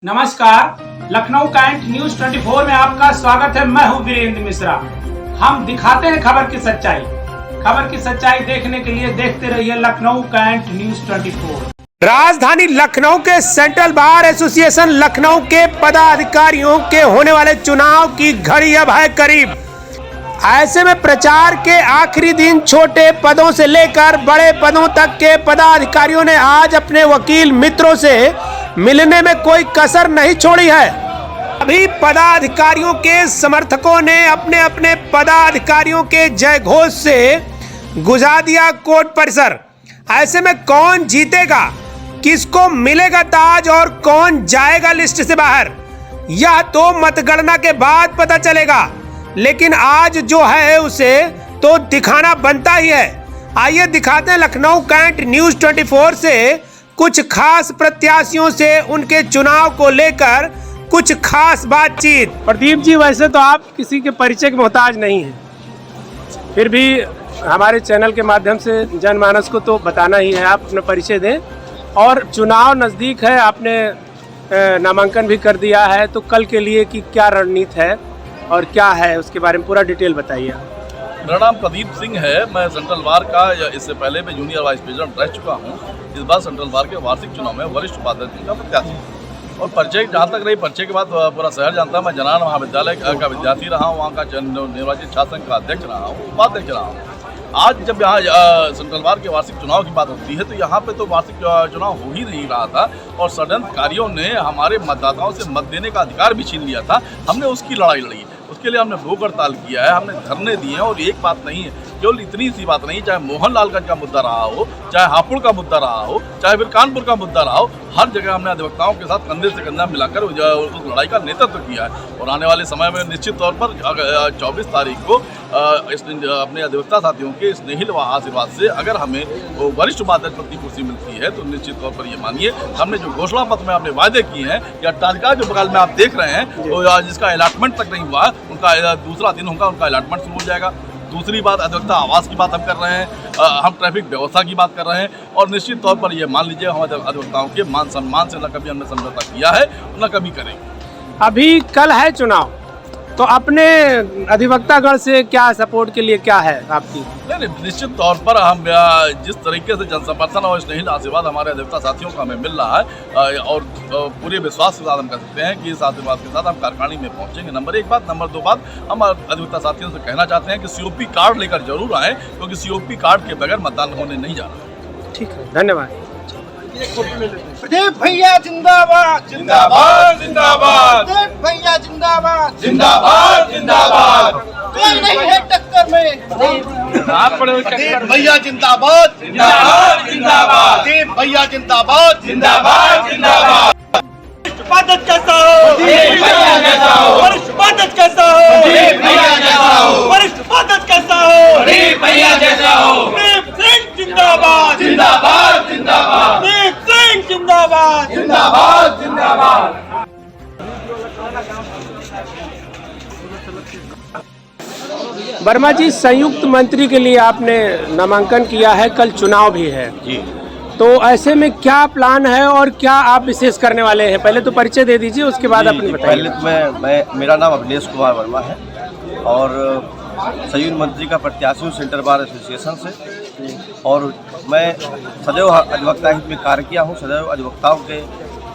नमस्कार, Lucknow cantt news 24 में आपका स्वागत है। मैं हूं वीरेंद्र मिश्रा। हम दिखाते हैं खबर की सच्चाई। खबर की सच्चाई देखने के लिए देखते रहिए लखनऊ कैंट न्यूज 24। राजधानी लखनऊ के सेंट्रल बार एसोसिएशन लखनऊ के पदाधिकारियों के होने वाले चुनाव की घड़ी अब है करीब। ऐसे में प्रचार के आखिरी दिन छोटे पदों से लेकर बड़े पदों तक के पदाधिकारियों ने आज अपने वकील मित्रों से मिलने में कोई कसर नहीं छोड़ी है। अभी पदाधिकारियों के समर्थकों ने अपने अपने पदाधिकारियों के जय घोष से गुजा दिया कोर्ट परिसर। ऐसे में कौन जीतेगा, किसको मिलेगा ताज और कौन जाएगा लिस्ट से बाहर, यह तो मतगणना के बाद पता चलेगा। लेकिन आज जो है उसे तो दिखाना बनता ही है। आइए दिखाते हैं लखनऊ कैंट न्यूज 24 से कुछ खास प्रत्याशियों से उनके चुनाव को लेकर कुछ खास बातचीत। प्रदीप जी, वैसे तो आप किसी के परिचय के मोहताज नहीं हैं, फिर भी हमारे चैनल के माध्यम से जनमानस को तो बताना ही है। आप अपना परिचय दें। और चुनाव नज़दीक है, आपने नामांकन भी कर दिया है, तो कल के लिए की क्या रणनीति है और क्या है उसके बारे में पूरा डिटेल बताइए। मेरा नाम प्रदीप सिंह है। मैं सेंट्रल बार का इससे पहले मैं जूनियर वाइस प्रेसिडेंट रह चुका हूँ। इस बार सेंट्रल बार के वार्षिक चुनाव में वरिष्ठ उपाध्यक्ष का प्रत्याशी और परिचय जहाँ तक रही, परिचय के बाद पूरा शहर जानता है। मैं जनान महाविद्यालय का विद्यार्थी रहा हूँ, वहाँ का निर्वाचित छात्र संघ का अध्यक्ष रहा हूँ, उपाध्यक्ष रहा हूँ। आज जब यहाँ सेंट्रल बार के वार्षिक चुनाव की बात होती है तो यहाँ पे तो वार्षिक चुनाव हो ही नहीं रहा था और षड्यंत्रकारियों ने हमारे मतदाताओं से मत देने का अधिकार भी छीन लिया था। हमने उसकी लड़ाई लड़ी, उसके लिए हमने भूख हड़ताल किया है, हमने धरने दिए हैं। और एक बात नहीं है, केवल इतनी सी बात नहीं, चाहे मोहनलालगंज का मुद्दा रहा हो, चाहे हापुड़ का मुद्दा रहा हो, चाहे फिर कानपुर का मुद्दा रहा हो, हर जगह हमने अधिवक्ताओं के साथ कंधे से कंधा मिलाकर उस लड़ाई का नेतृत्व किया है। और आने वाले समय में निश्चित तौर पर 24 तारीख को अपने अधिवक्ता साथियों के स्नेहिल व आशीर्वाद से अगर हमें वो वरिष्ठ उपाध्यक्ष पद की कुर्सी मिलती है तो निश्चित तौर पर ये मानिए हमने जो घोषणा पत्र में अपने वायदे किए हैं या तालिका जो बगल में आप देख रहे हैं तो जिसका अलॉटमेंट तक नहीं हुआ, उनका दूसरा दिन होगा, उनका अलॉटमेंट शुरू हो जाएगा। दूसरी बात, अधिवक्ता आवास की बात हम कर रहे हैं, हम ट्रैफिक व्यवस्था की बात कर रहे हैं। और निश्चित तौर पर ये मान लीजिए हमारे अधिवक्ताओं के मान सम्मान से न कभी हमने समझौता किया है, न कभी करेंगे। अभी कल है चुनाव, तो अपने अधिवक्तागण से क्या सपोर्ट के लिए क्या है आपकी? नहीं, निश्चित तौर पर हम जिस तरीके से जनसमर्थन और स्नेहिल आशीर्वाद हमारे अधिवक्ता साथियों का हमें मिल रहा है और पूरे विश्वास के साथ हम कह सकते हैं कि इस आशीर्वाद के साथ हम कारखानी में पहुंचेंगे। नंबर एक बात। नंबर दो बात, हम अधिवक्ता साथियों से कहना चाहते हैं कि COP कार्ड लेकर जरूर आएँ, क्योंकि COP कार्ड के बगैर मतदान होने नहीं जा रहा। ठीक है, धन्यवाद। प्रदीप भैया जिंदाबाद जिंदाबाद जिंदाबाद, प्रदीप भैया जिंदाबाद जिंदाबाद जिंदाबाद, कोई नहीं है टक्कर में। आप बड़े प्रदीप भैया जिंदाबाद जिंदाबाद जिंदाबाद, प्रदीप भैया जिंदाबाद जिंदाबाद जिंदाबाद। उपाध्यक्ष कैसा हो, वरिष्ठ उपाध्यक्ष कैसा हो, वरिष्ठ उपाध्यक्ष कैसा हो, भैया जैसा हो। प्रदीप सिंह जिंदाबाद जिंदाबाद जिंदाबाद, प्रदीप सिंह जिंदाबाद जिंदाबाद जिंदाबाद। वर्मा जी, संयुक्त मंत्री के लिए आपने नामांकन किया है, कल चुनाव भी है जी, तो ऐसे में क्या प्लान है और क्या आप विशेष करने वाले हैं? पहले तो परिचय दे दीजिए, उसके बाद अपनी बताइए। पहले तो मैं मेरा नाम अवनीश कुमार वर्मा है और संयुक्त मंत्री का प्रत्याशी हूँ सेंट्रल बार एसोसिएशन से। और मैं सदैव अधिवक्ता हित में कार्य किया हूँ, सदैव अधिवक्ताओं के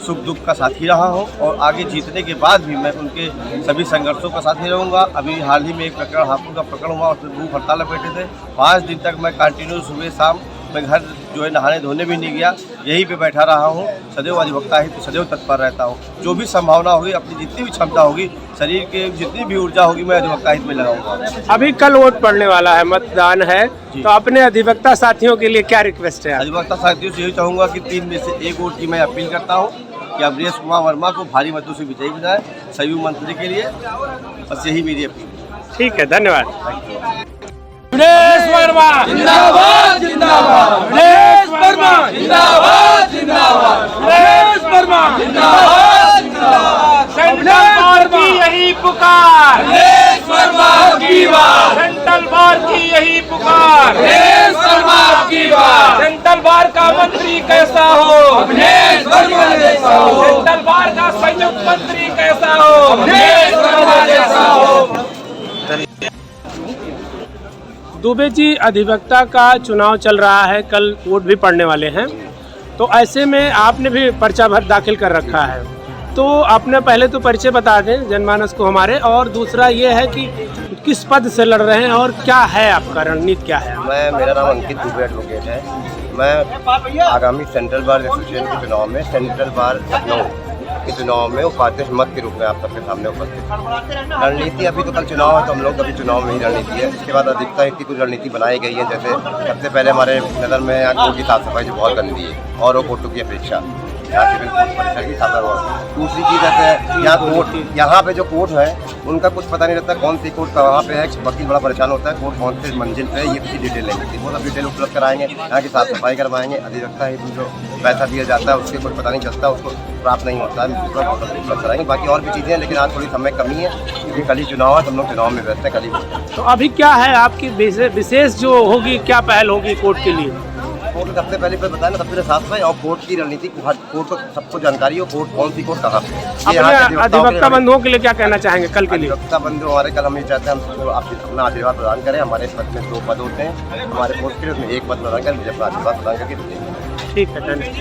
सुख दुख का साथी रहा हूँ और आगे जीतने के बाद भी मैं उनके सभी संघर्षों का साथी रहूँगा। अभी हाल ही में एक प्रकरण, हापुड़ का प्रकरण हुआ, उसमें भूख हड़ताल बैठे थे। 5 दिन तक मैं कंटिन्यू सुबह शाम मैं घर जो है नहाने धोने भी नहीं गया, यहीं पे बैठा रहा हूँ। सदैव अधिवक्ता ही तो सदैव तत्पर रहता हूँ। जो भी संभावना होगी, अपनी जितनी भी क्षमता होगी, शरीर के जितनी भी ऊर्जा होगी, मैं अधिवक्ता हित में लगाऊंगा। अभी कल वोट पड़ने वाला है, मतदान है, तो अपने अधिवक्ता साथियों के लिए क्या रिक्वेस्ट है? अधिवक्ता साथियों से यही चाहूँगा कि 3 में से 1 वोट की मैं अपील करता हूँ कि अवनीश कुमार वर्मा को भारी मतों से विजयी बनाए संयुक्त मंत्री के लिए। बस यही मेरी अपील। ठीक है, धन्यवाद। वर्मा जिंदाबाद जिंदाबाद, वर्मा जिंदाबाद जिंदाबाद, वर्मा जिंदाबाद जिंदाबाद। सेंट्रल बार की यही पुकार, वर्मा की बात, सेंट्रल बार की यही पुकार, वर्मा की बात, सेंट्रल सेंट्रल बार का मंत्री कैसा हो, अवनीश वर्मा जैसा हो। सेंट्रल बार का संयुक्त मंत्री कैसा हो, अवनीश वर्मा जैसा हो। दुबे जी, अधिवक्ता का चुनाव चल रहा है, कल वोट भी पड़ने वाले हैं, तो ऐसे में आपने भी पर्चा भर दाखिल कर रखा है, तो आपने पहले तो परिचय बता दें जनमानस को हमारे, और दूसरा ये है कि किस पद से लड़ रहे हैं और क्या है आपका रणनीति क्या है? मेरा नाम अंकित दुबे एडवोकेट है। मैं आगामी सेंट्रल बार एसोसिएशन के चुनाव में, सेंट्रल बार लखनऊ के चुनाव में उपाध्यक्ष मत के रूप में आप सबके सामने उपस्थित। रणनीति अभी तो कल चुनाव है, तो हम लोग अभी चुनाव में ही रणनीति है। इसके बाद अधिकता हित की कुछ रणनीति बनाई गई है। जैसे सबसे पहले हमारे नज़र में यहाँ कोर्ट की साफ सफाई जो बहुत गंदी है और वो कोर्टों की अपेक्षा यहाँ सिविल परिसर की साफ सफाई। दूसरी चीज़ जैसे यहाँ पे जो कोर्ट है उनका कुछ पता नहीं रहता कौन सी कोर्ट कहाँ पे है। वकील बड़ा परेशान होता है कोर्ट कौन से मंजिल पे है, ये किसी डिटेल नहीं होती। वो सब डिटेल उपलब्ध कराएंगे, यहाँ की साफ सफाई करवाएंगे। अधिवक्ता हित जो पैसा दिया जाता है उसके कुछ पता नहीं चलता, उसको प्राप्त नहीं होता है, उपलब्ध कराएंगे। बाकी और भी चीज़ें हैं, लेकिन आज थोड़ी समय कमी है क्योंकि कल ही चुनाव है, तो हम लोग चुनाव में व्यस्त हैं, कल ही। तो अभी क्या है आपकी विशेष जो होगी, क्या पहल होगी कोर्ट के लिए? कोर्ट सबसे पहले बताया ना, सबसे पहले साफ सफाई और कोर्ट की रणनीति, कोर्ट को सबको जानकारी हो कोर्ट कौन सी कोर्ट कहाँ पे। अपने अधिवक्ता बंधुओं के लिए क्या कहना चाहेंगे कल के लिए? अधिवक्ता बंधु हमारे कल हम ये चाहते हैं हम आप अपना आशीर्वाद प्रदान करें। हमारे पद में 2 पद होते हैं, हमारे पोस्ट के उसमें 1 पद प्रदान करें, मुझे अपना आशीर्वाद प्रदान करके। ठीक है, धन्यवाद।